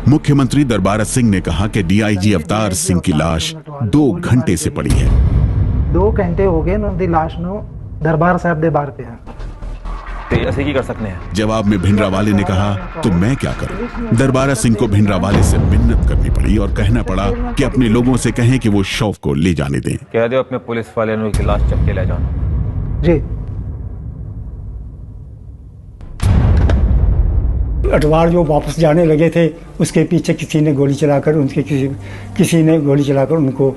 मुख्यमंत्री दरबारा सिंह ने कहा कि डीआईजी अवतार सिंह की लाश 2 घंटे से पड़ी है। 2 घंटे हो गए उनकी लाश नो दरबार साहब दे बाहर पे है। ऐसे ही कर सकते हैं। जवाब में भिंडरावाले ने कहा तो मैं क्या करूं। दरबारा सिंह को भिंडरावाले से मिन्नत करनी पड़ी और कहना पड़ा कि अपने लोगों से कहें कि वो शव को ले जाने दें। कह दो अपने पुलिस वाले की लाश चक के ले जाना। जी। अटवार जो वापस जाने लगे थे उसके पीछे किसी ने गोली चलाकर उनके किसी ने गोली चलाकर उनको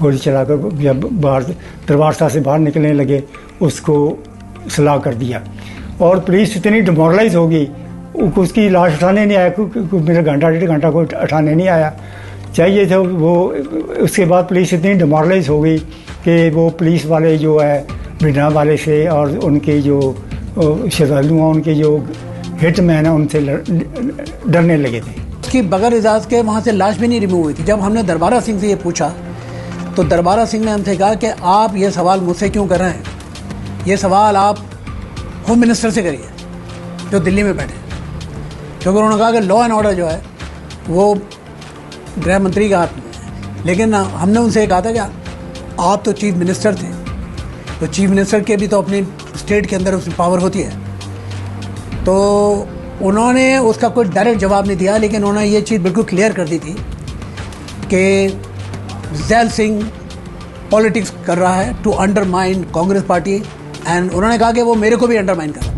गोली चलाकर जब बाहर दरबार साहब से बाहर निकलने लगे उसको सलाह कर दिया और पुलिस इतनी डिमोरलाइज हो गई उसकी लाश उठाने नहीं आया। मेरा घंटा 1.5 घंटा को उठाने नहीं आया चाहिए था वो। उसके बाद पुलिस इतनी डिमोरलाइज हो गई कि वो पुलिस वाले जो है भिंडरा वाले से और उनके जो श्रद्धालु हैं उनके जो हिटमैन है उनसे डरने लगे थे। उसकी बगैर इजाज़त के वहाँ से लाश भी नहीं रिमूव हुई थी। जब हमने दरबारा सिंह से ये पूछा तो दरबारा सिंह ने हमसे कहा कि आप ये सवाल मुझसे क्यों कर रहे हैं, ये सवाल आप होम मिनिस्टर से करिए जो दिल्ली में बैठे, क्योंकि उन्होंने कहा कि लॉ एंड ऑर्डर जो है वो गृह मंत्री के हाथ में है। लेकिन हमने उनसे कहा था कि आप तो चीफ मिनिस्टर थे, तो चीफ मिनिस्टर के भी तो अपनी स्टेट के अंदर उसकी पावर होती है। तो उन्होंने उसका कोई डायरेक्ट जवाब नहीं दिया, लेकिन उन्होंने ये चीज़ बिल्कुल क्लियर कर दी थी कि ज़ैल सिंह पॉलिटिक्स कर रहा है to undermine Congress party, and उन्होंने कहा कि वो मेरे को भी अंडरमाइन कर रहा है।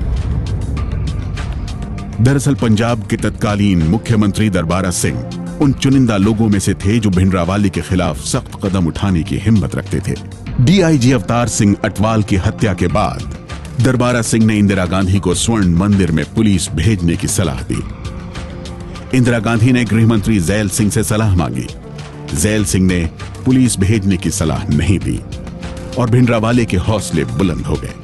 दरअसल पंजाब के तत्कालीन मुख्यमंत्री दरबारा सिंह उन चुनिंदा लोगों में से थे जो भिंडरावाले के खिलाफ सख्त कदम उठाने की हिम्मत रखते थे। डीआईजी अवतार सिंह अटवाल की हत्या के बाद दरबारा सिंह ने इंदिरा गांधी को स्वर्ण मंदिर में पुलिस भेजने की सलाह दी। इंदिरा गांधी ने गृह मंत्री ज़ैल सिंह से सलाह मांगी। ज़ैल सिंह ने पुलिस भेजने की सलाह नहीं दी और भिंडरावाले के हौसले बुलंद हो गए।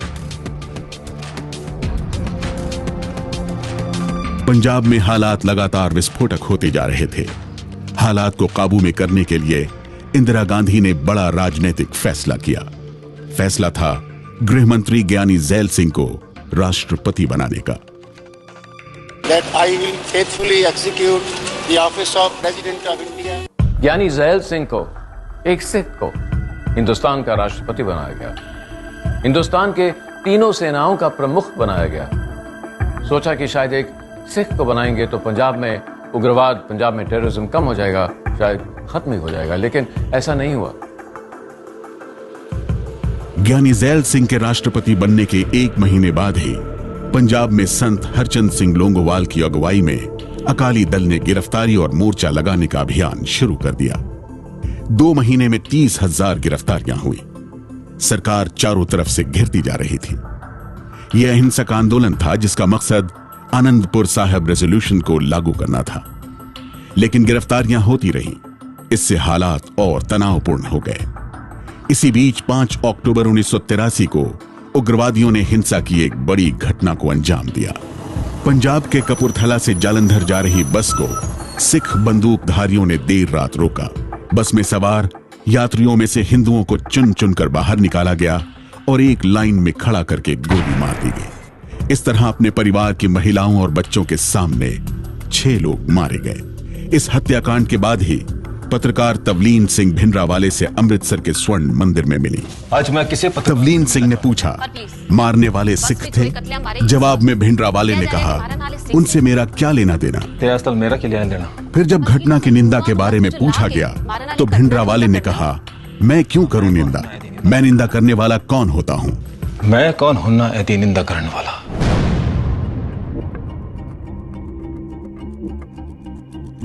पंजाब में हालात लगातार विस्फोटक होते जा रहे थे। हालात को काबू में करने के लिए इंदिरा गांधी ने बड़ा राजनीतिक फैसला किया। फैसला था गृह मंत्री ज्ञानी ज़ैल सिंह को राष्ट्रपति बनाने का। That I will faithfully execute the office of President of India. ज्ञानी ज़ैल सिंह को, एक सिख को, हिंदुस्तान का राष्ट्रपति बनाया गया। हिंदुस्तान के तीनों सेनाओं का प्रमुख बनाया गया। सोचा कि शायद एक सिख को बनाएंगे तो पंजाब में उग्रवाद, पंजाब में टेररिज्म कम हो जाएगा, शायद खत्म ही हो जाएगा, लेकिन ऐसा नहीं हुआ। ज्ञानी ज़ैल सिंह के राष्ट्रपति बनने के 1 महीने बाद ही पंजाब में संत हरचंद सिंह लोंगोवाल की अगुवाई में अकाली दल ने गिरफ्तारी और मोर्चा लगाने का अभियान शुरू कर दिया। 2 महीने में 30,000 गिरफ्तारियां हुई। सरकार चारों तरफ से घिरती जा रही थी। यह अहिंसक आंदोलन था जिसका मकसद आनंदपुर साहिब रेजोल्यूशन को लागू करना था, लेकिन गिरफ्तारियां होती रहीं। इससे हालात और तनावपूर्ण हो गए। इसी बीच 5 अक्टूबर 1983 को उग्रवादियों ने हिंसा की एक बड़ी घटना को अंजाम दिया। पंजाब के कपूरथला से जालंधर जा रही बस को सिख बंदूकधारियों ने देर रात रोका। बस में सवार यात्रियों में से हिंदुओं को चुन चुनकर बाहर निकाला गया और एक लाइन में खड़ा करके गोली मार दी गई। इस तरह अपने परिवार की महिलाओं और बच्चों के सामने 6 लोग मारे गए। इस हत्याकांड के बाद ही पत्रकार तवलीन सिंह भिंडरावाले से अमृतसर के स्वर्ण मंदिर में मिली। आज मैं किसे तवलीन सिंह ने पूछा, मारने वाले सिख थे? जवाब में भिंडरावाले ने कहा, उनसे मेरा क्या लेना देना। मेरा क्या लेना देना। फिर जब घटना की निंदा के बारे में पूछा गया तो भिंडरावाले ने कहा, मैं क्यों करूं निंदा, मैं निंदा करने वाला कौन होता हूं? मैं कौन होना ऐसी निंदा करने वाला।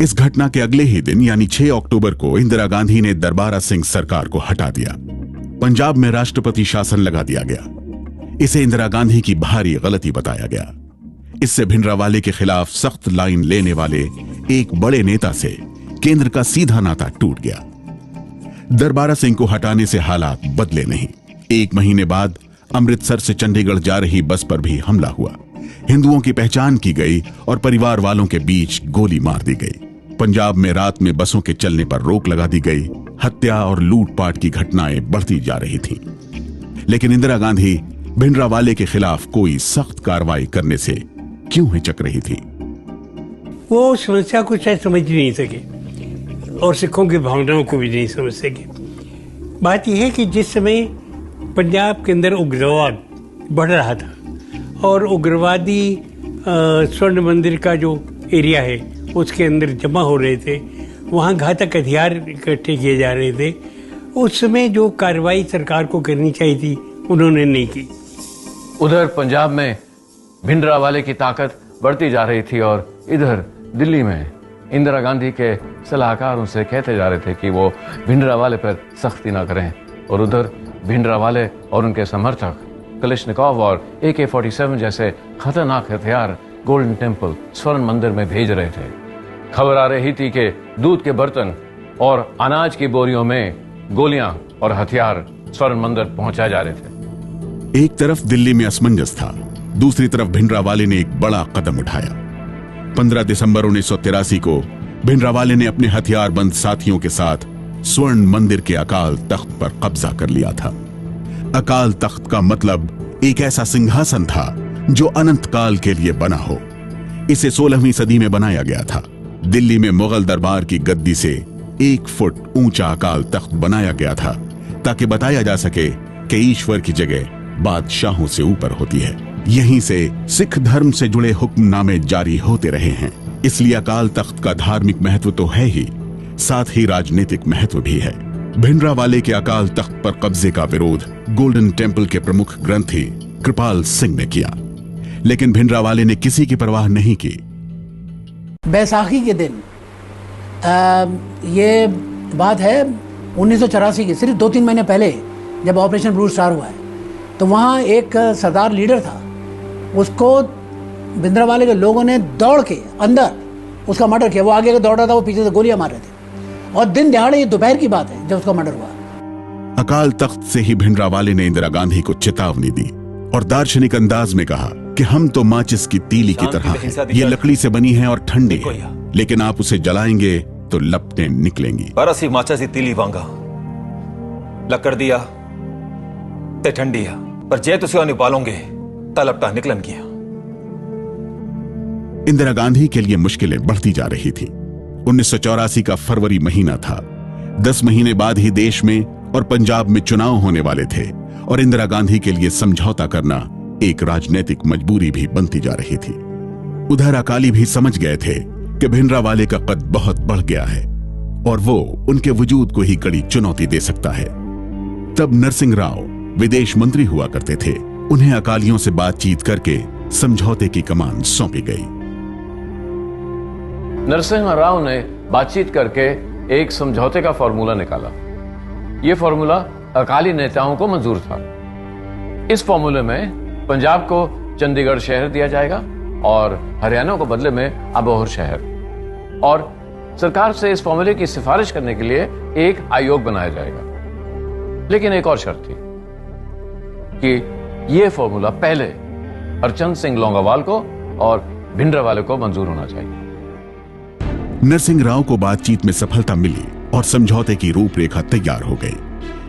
इस घटना के अगले ही दिन यानी 6 अक्टूबर को इंदिरा गांधी ने दरबारा सिंह सरकार को हटा दिया। पंजाब में राष्ट्रपति शासन लगा दिया गया। इसे इंदिरा गांधी की भारी गलती बताया गया। इससे भिंडरावाले के खिलाफ सख्त लाइन लेने वाले एक बड़े नेता से केंद्र का सीधा नाता टूट गया। दरबारा सिंह को हटाने से हालात बदले नहीं। 1 महीने बाद अमृतसर से चंडीगढ़ जा रही बस पर भी हमला हुआ। हिंदुओं की पहचान की गई और परिवार वालों के बीच गोली मार दी गई। पंजाब में रात में बसों के चलने पर रोक लगा दी गई। हत्या और लूटपाट की घटनाएं बढ़ती जा रही थीं। लेकिन इंदिरा गांधी भिंडरावाले के खिलाफ कोई सख्त कार्रवाई करने से क्यों हिचक रही थी? वो समस्या को शायद समझ नहीं सके और सिखों की भावनाओं को भी नहीं समझ सके। बात यह है कि जिस समय पंजाब के अंदर उग्रवाद बढ़ रहा था और उग्रवादी स्वर्ण मंदिर का जो एरिया है उसके अंदर जमा हो रहे थे, वहाँ घातक हथियार इकट्ठे किए जा रहे थे, उस समय जो कार्रवाई सरकार को करनी चाहिए थी उन्होंने नहीं की। उधर पंजाब में भिंडरावाले की ताकत बढ़ती जा रही थी और इधर दिल्ली में इंदिरा गांधी के सलाहकार उनसे कहते जा रहे थे कि वो भिंडरावाले पर सख्ती ना करें, और उधर भिंडरावाले और उनके समर्थक कलिश्निकोव और AK-47 जैसे खतरनाक हथियार गोल्डन टेम्पल स्वर्ण मंदिर में भेज रहे थे। खबर आ रही थी कि दूध के बर्तन और अनाज की बोरियों में गोलियां और हथियार स्वर्ण मंदिर पहुंचाए जा रहे थे। एक तरफ दिल्ली में असमंजस था, दूसरी तरफ भिंडरावाले ने एक बड़ा कदम उठाया। 15 दिसंबर 1983 को भिंडरावाले ने अपने हथियारबंद साथियों के साथ स्वर्ण मंदिर के अकाल तख्त पर कब्जा कर लिया था। अकाल तख्त का मतलब एक ऐसा सिंहासन था जो अनंत काल के लिए बना हो। इसे 16वीं सदी में बनाया गया था। दिल्ली में मुगल दरबार की गद्दी से 1 फुट ऊंचा अकाल तख्त बनाया गया था ताकि बताया जा सके कि ईश्वर की जगह बादशाहों से ऊपर होती है। यहीं से सिख धर्म से जुड़े हुक्मनामे जारी होते रहे हैं। इसलिए अकाल तख्त का धार्मिक महत्व तो है ही, साथ ही राजनीतिक महत्व भी है। भिंडरावाले के अकाल तख्त पर कब्जे का विरोध गोल्डन टेम्पल के प्रमुख ग्रंथी कृपाल सिंह ने किया, लेकिन भिंडरावाले ने किसी की परवाह नहीं की। बैसाखी के दिन ये बात है 1984 की, सिर्फ 2-3 महीने पहले जब ऑपरेशन ब्लू स्टार हुआ है, तो वहाँ एक सरदार लीडर था, उसको भिंडरावाले के लोगों ने दौड़ के अंदर उसका मर्डर किया। वो आगे दौड़ रहा था, वो पीछे से गोलियां मार रहे थे, और दिन दहाड़े, ये दोपहर की बात है जब उसका मर्डर हुआ। अकाल तख्त से ही भिंडरावाले ने इंदिरा गांधी को चेतावनी दी और दार्शनिक अंदाज में कहा कि हम तो माचिस की तीली की तरह हैं। ये लकड़ी से बनी है और ठंडी है, लेकिन आप उसे जलाएंगे तो लपटें निकलेंगी। पर असी माचिस की तीली वांगा लकड़ दिया ते ठंडी आ, पर जे तुसी उन्हें बालोगे तो लपटा निकलनगियां। इंदिरा गांधी के लिए मुश्किलें बढ़ती जा रही थी। 1984 का फरवरी महीना था। 10 महीने बाद ही देश में और पंजाब में चुनाव होने वाले थे और इंदिरा गांधी के लिए समझौता करना एक राजनीतिक मजबूरी भी बनती जा रही थी। उधर अकाली भी समझ गए थे कि भिंडरावाले का कद बहुत बढ़ गया है और वो उनके वजूद को ही कड़ी चुनौती दे सकता है। तब नरसिंह राव विदेश मंत्री हुआ करते थे। उन्हें अकालियों से बातचीत करके समझौते की कमान सौंपी गई। नरसिंह राव ने बातचीत करके एक समझौते का फॉर्मूला निकाला। यह फॉर्मूला अकाली नेताओं को मंजूर था। इस फॉर्मूले में पंजाब को चंडीगढ़ शहर दिया जाएगा और हरियाणा को बदले में अबोहर शहर, और सरकार से इस फॉर्मूले की सिफारिश करने के लिए एक आयोग बनाया जाएगा। लेकिन एक और शर्त थी कि यह फॉर्मूला पहले हरचंद सिंह लोंगोवाल को और भिंडरावाले को मंजूर होना चाहिए। नरसिंह राव को बातचीत में सफलता मिली और समझौते की रूपरेखा तैयार हो गई।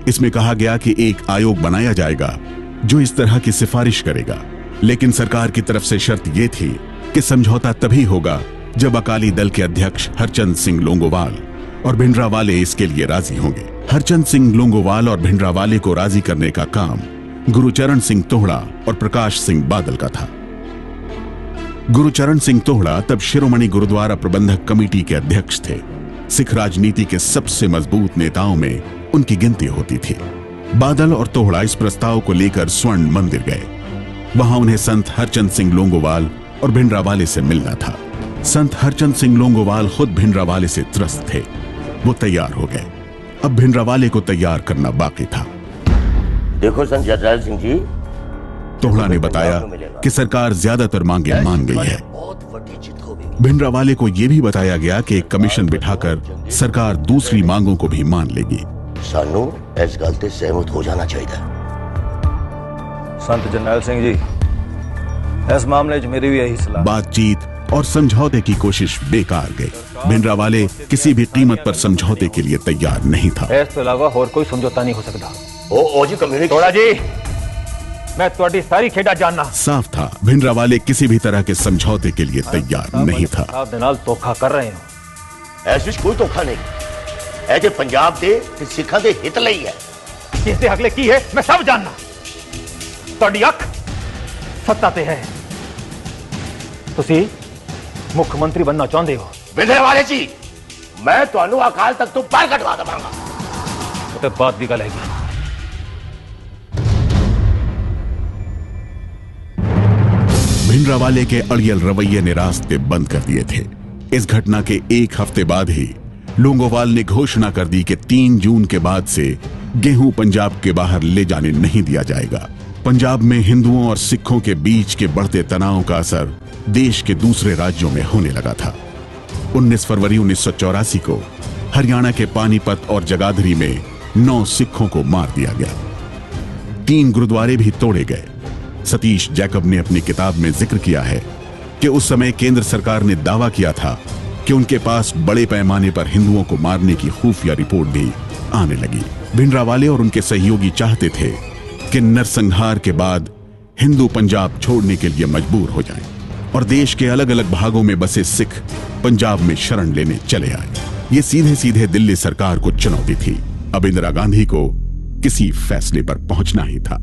इसमें कहा गया कि एक आयोग बनाया जाएगा जो इस तरह की सिफारिश करेगा, लेकिन सरकार की तरफ से शर्त यह थी कि समझौता तभी होगा जब अकाली दल के अध्यक्ष हरचंद सिंह लोंगोवाल और भिंडरावाले इसके लिए राजी होंगे। हरचंद सिंह लोंगोवाल और भिंडरावाले को राजी करने का काम गुरुचरण सिंह तोहड़ा और प्रकाश सिंह बादल का था। गुरुचरण सिंह तोहड़ा तब शिरोमणि गुरुद्वारा प्रबंधक कमेटी के अध्यक्ष थे। सिख राजनीति के सबसे मजबूत नेताओं में उनकी गिनती होती थी। बादल और तोहड़ा इस प्रस्ताव को लेकर स्वर्ण मंदिर गए। वहां उन्हें संत हरचंद सिंह लोंगोवाल और भिंडरावाले से मिलना था। संत हरचंद सिंह लोंगोवाल खुद भिंडरावाले से त्रस्त थे। वो तैयार हो गए। अब भिंडरावाले को तैयार करना बाकी था। देखो संत जरनैल सिंह जी, तोहड़ा ने बताया कि सरकार ज्यादातर मांगे मान गई है। भिंडरावाले को यह भी बताया गया कि एक कमीशन बिठाकर सरकार दूसरी मांगों को भी मान लेगी। सानू इस गल ते सहमत हो जाना चाहिए। संत जरनैल सिंह जी, इस मामले च मेरी भी यही सलाह। बातचीत और समझौते की कोशिश बेकार गई। भिंडरावाले किसी भी कीमत पर समझौते के लिए तैयार नहीं था। इस तो अलावा और कोई समझौता नहीं हो सकता। ओ जी कम्युनिटी तोड़ा जी, मैं थोड़ी सारी खेड़ा जानना। साफ था भिंडरावाले किसी भी तरह के समझौते के लिए तैयार नहीं था। साहब दे नाल धोखा कर रहे हो। ऐसे कोई धोखा नहीं, ऐसे पंजाब दे ते सिखां दे हित लई है। किससे अगले की है मैं सब जानना। थोड़ी अख सत्ता ते है। तुसी मुख्यमंत्री बनना चाहते हो। भिंडरावाले जी, मैं ਤੁਹਾਨੂੰ अकाल तक तो बाहर कटवा देवांगा। तो बात भी गल है। भिंडरावाले के अड़ियल रवैये ने रास्ते बंद कर दिए थे। इस घटना के एक हफ्ते बाद ही लोंगोवाल ने घोषणा कर दी कि 3 जून के बाद से गेहूं पंजाब के बाहर ले जाने नहीं दिया जाएगा। पंजाब में हिंदुओं और सिखों के बीच के बढ़ते तनाव का असर देश के दूसरे राज्यों में होने लगा था। 19 फरवरी 1984 को हरियाणा के पानीपत और जगाधरी में 9 सिखों को मार दिया गया। 3 गुरुद्वारे भी तोड़े गए। सतीश जैकब ने अपनी किताब में जिक्र किया है कि उस समय केंद्र सरकार ने दावा किया था कि उनके पास बड़े पैमाने पर हिंदुओं को मारने की खुफिया रिपोर्ट भी आने लगी। भिंडरावाले और उनके सहयोगी चाहते थे कि नरसंहार के बाद हिंदू पंजाब छोड़ने के लिए मजबूर हो जाएं और देश के अलग अलग भागों में बसे सिख पंजाब में शरण लेने चले आए। ये सीधे सीधे दिल्ली सरकार को चुनौती थी। अब इंदिरा गांधी को किसी फैसले पर पहुंचना ही था।